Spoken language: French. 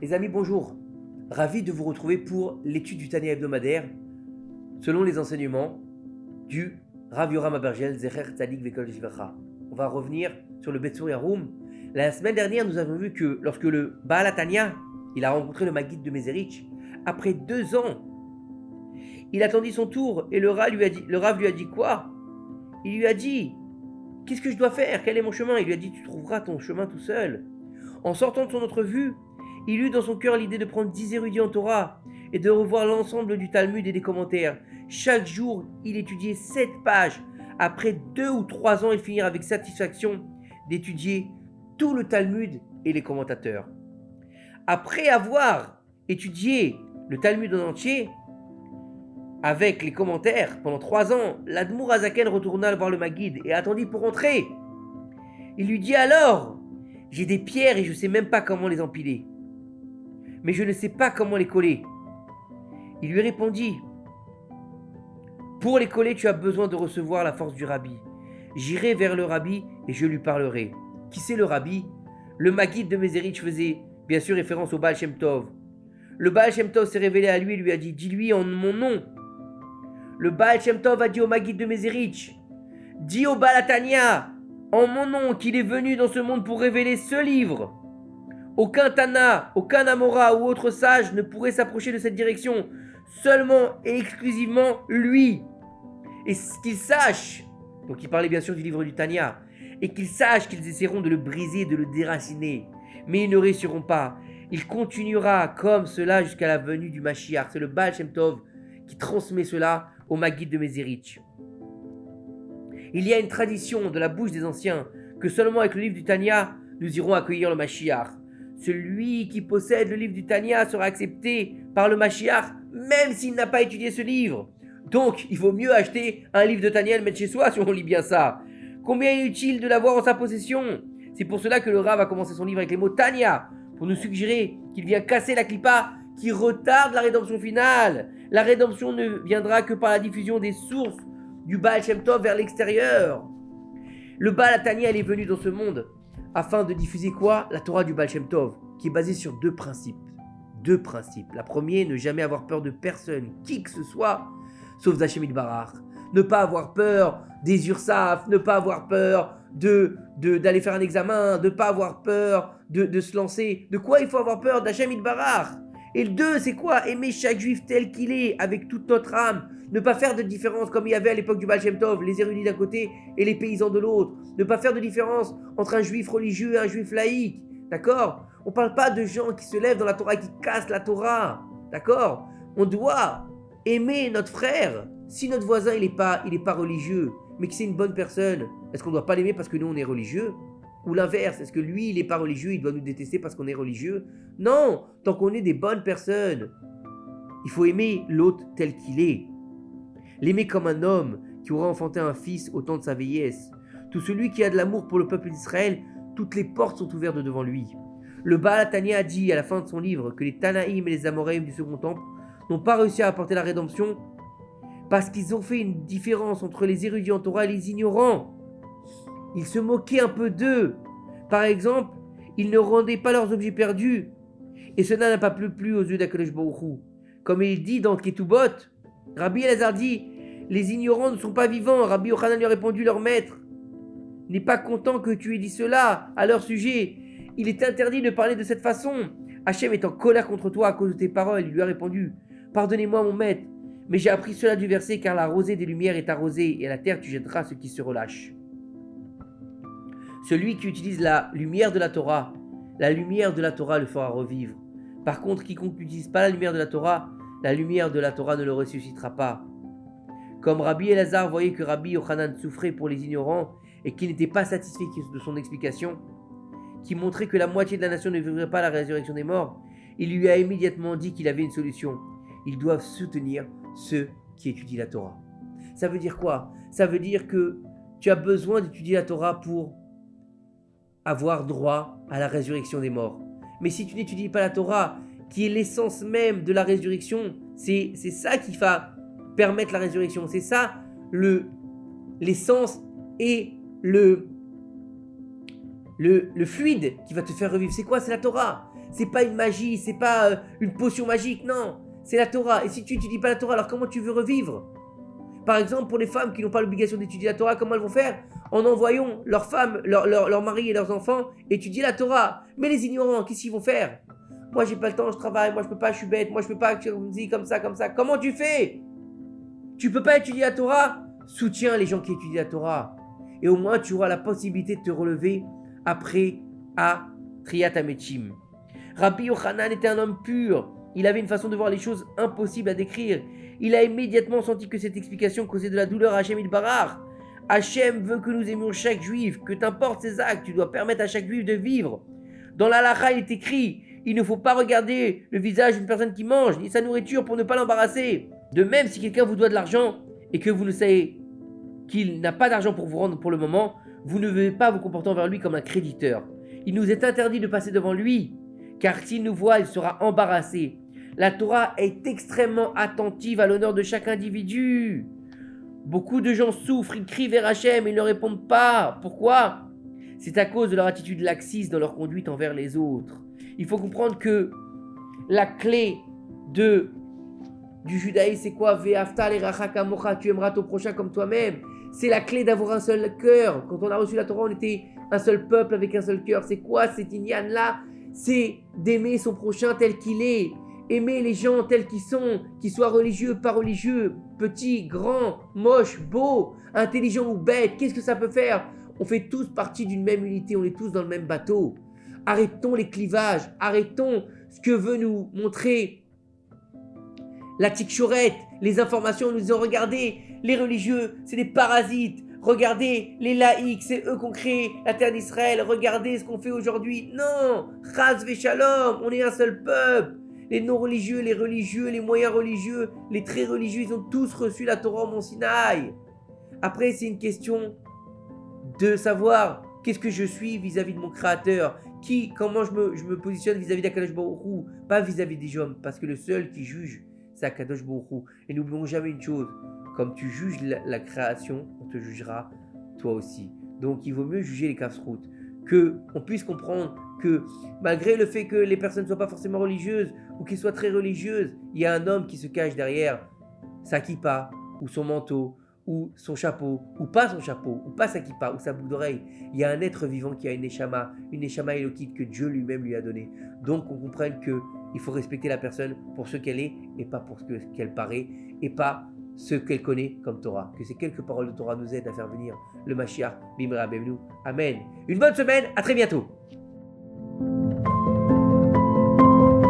Les amis, bonjour. Ravi de vous retrouver pour l'étude du Tania hebdomadaire selon les enseignements du Rav Yoram Abergel Zecher Tzadik Vekol Shivcha. On va revenir sur le Betsur Yarum. La semaine dernière, nous avons vu que lorsque le Baal HaTanya, il a rencontré le Maguide de Mezerich, après 2 ans, il attendit son tour et le Rav lui a dit quoi? Il lui a dit: qu'est-ce que je dois faire? Quel est mon chemin? Il lui a dit: tu trouveras ton chemin tout seul. En sortant de son entrevue, il eut dans son cœur l'idée de prendre 10 érudits en Torah et de revoir l'ensemble du Talmud et des commentaires. Chaque jour, il étudiait 7 pages. Après 2 ou 3 ans, il finira avec satisfaction d'étudier tout le Talmud et les commentateurs. Après avoir étudié le Talmud en entier, avec les commentaires, pendant 3 ans, l'Admour Azaken retourna voir le Maguide et attendit pour entrer. Il lui dit alors: j'ai des pierres et je ne sais même pas comment les empiler. Mais je ne sais pas comment les coller. Il lui répondit: pour les coller, tu as besoin de recevoir la force du Rabbi. J'irai vers le Rabbi et je lui parlerai. Qui c'est le Rabbi? Le Maguide de Mezerich faisait bien sûr référence au Baal Shem Tov. Le Baal Shem Tov s'est révélé à lui et lui a dit: dis-lui en mon nom. Le Baal Shem Tov a dit au Maguide de Mezerich: dis au Baal HaTanya en mon nom qu'il est venu dans ce monde pour révéler ce livre. Aucun Tana, aucun Amora ou autre sage ne pourrait s'approcher de cette direction. Seulement et exclusivement lui. Et qu'ils sachent, donc il parlait bien sûr du livre du Tanya, et qu'ils sachent qu'ils essaieront de le briser, de le déraciner. Mais ils ne réussiront pas. Il continuera comme cela jusqu'à la venue du Mashiach. C'est le Baal Shem Tov qui transmet cela au Maguide de Mezerich. Il y a une tradition de la bouche des anciens que seulement avec le livre du Tanya, nous irons accueillir le Mashiach. Celui qui possède le livre du Tanya sera accepté par le Mashiach, même s'il n'a pas étudié ce livre. Donc, il vaut mieux acheter un livre de Tanya et le mettre chez soi si on lit bien ça. Combien inutile de l'avoir en sa possession. C'est pour cela que le Rav a commencé son livre avec les mots Tanya, pour nous suggérer qu'il vient casser la clipa qui retarde la rédemption finale. La rédemption ne viendra que par la diffusion des sources du Baal Shem Tov vers l'extérieur. Le Baal HaTanya, il est venu dans ce monde afin de diffuser quoi? La Torah du Baal Shem Tov, qui est basée sur 2 principes. 2 principes. La première, ne jamais avoir peur de personne, qui que ce soit, sauf d'Hashem Yitbarach. Ne pas avoir peur des URSAF, ne pas avoir peur d'aller faire un examen, ne pas avoir peur de se lancer. De quoi il faut avoir peur? D'Hashem Yitbarach. Et le 2, c'est quoi? Aimer chaque juif tel qu'il est, avec toute notre âme. Ne pas faire de différence comme il y avait à l'époque du Baal Shem Tov, les érudits d'un côté et les paysans de l'autre. Ne pas faire de différence entre un juif religieux et un juif laïque. D'accord? On ne parle pas de gens qui se lèvent dans la Torah et qui cassent la Torah. D'accord? On doit aimer notre frère. Si notre voisin il est pas religieux, mais que c'est une bonne personne, est-ce qu'on ne doit pas l'aimer parce que nous on est religieux? Ou l'inverse, est-ce que lui il n'est pas religieux, il doit nous détester parce qu'on est religieux? Non, tant qu'on est des bonnes personnes, il faut aimer l'autre tel qu'il est. L'aimer comme un homme qui aura enfanté un fils au temps de sa vieillesse. Tout celui qui a de l'amour pour le peuple d'Israël, toutes les portes sont ouvertes devant lui. Le Baal HaTanya a dit à la fin de son livre que les Tanaïm et les Amoraïm du Second Temple n'ont pas réussi à apporter la rédemption parce qu'ils ont fait une différence entre les érudits en Torah et les ignorants. Ils se moquaient un peu d'eux. Par exemple, ils ne rendaient pas leurs objets perdus. Et cela n'a pas plu aux yeux d'Akadosh Baruch Hu. Comme il dit dans Ketubot, Rabbi Elazar dit: les ignorants ne sont pas vivants. Rabbi Yochanan lui a répondu: leur maître n'est pas content que tu aies dit cela à leur sujet. Il est interdit de parler de cette façon. Hachem est en colère contre toi à cause de tes paroles. Il lui a répondu: pardonnez-moi mon maître, mais j'ai appris cela du verset, car la rosée des lumières est arrosée, et à la terre tu jetteras ceux qui se relâchent. Celui qui utilise la lumière de la Torah le fera revivre. Par contre, quiconque n'utilise pas la lumière de la Torah ne le ressuscitera pas. Comme Rabbi Elazar voyait que Rabbi Yochanan souffrait pour les ignorants et qu'il n'était pas satisfait de son explication, qui montrait que la moitié de la nation ne vivrait pas la résurrection des morts, il lui a immédiatement dit qu'il avait une solution. Ils doivent soutenir ceux qui étudient la Torah. Ça veut dire quoi? Ça veut dire que tu as besoin d'étudier la Torah pour avoir droit à la résurrection des morts. Mais si tu n'étudies pas la Torah, qui est l'essence même de la résurrection, c'est ça qui va permettre la résurrection. C'est ça l'essence et le fluide qui va te faire revivre. C'est quoi? C'est la Torah. c'est pas une magie, c'est pas une potion magique, non, c'est la Torah. Et si tu n'étudies pas la Torah, alors comment tu veux revivre? Par exemple, pour les femmes qui n'ont pas l'obligation d'étudier la Torah, comment elles vont faire? En envoyant leurs femmes, leurs maris et leurs enfants étudier la Torah. Mais les ignorants, qu'est-ce qu'ils vont faire? Moi, j'ai pas le temps, je travaille, moi, je peux pas, je suis bête, moi, je peux pas, comme dit, comme ça, comme ça. Comment tu fais? Tu peux pas étudier la Torah? Soutiens les gens qui étudient la Torah. Et au moins, tu auras la possibilité de te relever après à Triyat HaMetchim. Rabbi Yochanan était un homme pur. Il avait une façon de voir les choses impossibles à décrire. Il a immédiatement senti que cette explication causait de la douleur à Hachem Ilbarach. Hachem veut que nous aimions chaque juif, que t'importe ses actes, tu dois permettre à chaque juif de vivre. Dans la halakha, il est écrit, il ne faut pas regarder le visage d'une personne qui mange, ni sa nourriture pour ne pas l'embarrasser. De même, si quelqu'un vous doit de l'argent et que vous ne savez qu'il n'a pas d'argent pour vous rendre pour le moment, vous ne devez pas vous comporter envers lui comme un créditeur. Il nous est interdit de passer devant lui, car s'il nous voit, il sera embarrassé. La Torah est extrêmement attentive à l'honneur de chaque individu. Beaucoup de gens souffrent, ils crient vers Hachem et ils ne répondent pas. Pourquoi? C'est à cause de leur attitude laxiste dans leur conduite envers les autres. Il faut comprendre que la clé du judaïsme, c'est quoi? Ve'afta l'eracha kamocha, tu aimeras ton prochain comme toi-même. C'est la clé d'avoir un seul cœur. Quand on a reçu la Torah, on était un seul peuple avec un seul cœur. C'est quoi cet inyan-là? C'est d'aimer son prochain tel qu'il est. Aimer les gens tels qu'ils sont, qu'ils soient religieux, pas religieux, petits, grands, moches, beaux, intelligents ou bêtes. Qu'est-ce que ça peut faire? On fait tous partie d'une même unité, on est tous dans le même bateau. Arrêtons les clivages, arrêtons ce que veut nous montrer la tikchorette, les informations nous disant regardez, les religieux, c'est des parasites. Regardez, les laïcs, c'est eux qui ont créé la terre d'Israël. Regardez ce qu'on fait aujourd'hui. Non, Chas v'Shalom, on est un seul peuple. Les non-religieux, les religieux, les moyens religieux, les très religieux, ils ont tous reçu la Torah au Mont Sinaï. Après, c'est une question de savoir qu'est-ce que je suis vis-à-vis de mon Créateur. Comment je me positionne vis-à-vis d'Akadosh Baruch Hu, pas vis-à-vis des hommes, parce que le seul qui juge, c'est Akadosh Baruch Hu. Et n'oublions jamais une chose, comme tu juges la création, on te jugera toi aussi. Donc il vaut mieux juger les casse-routes, qu'on puisse comprendre que malgré le fait que les personnes ne soient pas forcément religieuses ou qu'elles soient très religieuses, il y a un homme qui se cache derrière sa kippa ou son manteau ou son chapeau ou pas son chapeau ou pas sa kippa ou sa boucle d'oreille. Il y a un être vivant qui a une neshama élokite que Dieu lui-même lui a donnée. Donc on comprenne qu'il faut respecter la personne pour ce qu'elle est et pas pour ce qu'elle paraît et pas ce qu'elle connaît comme Torah. Que ces quelques paroles de Torah nous aident à faire venir le Mashiach, Bimra Bemnou. Amen. Une bonne semaine, à très bientôt.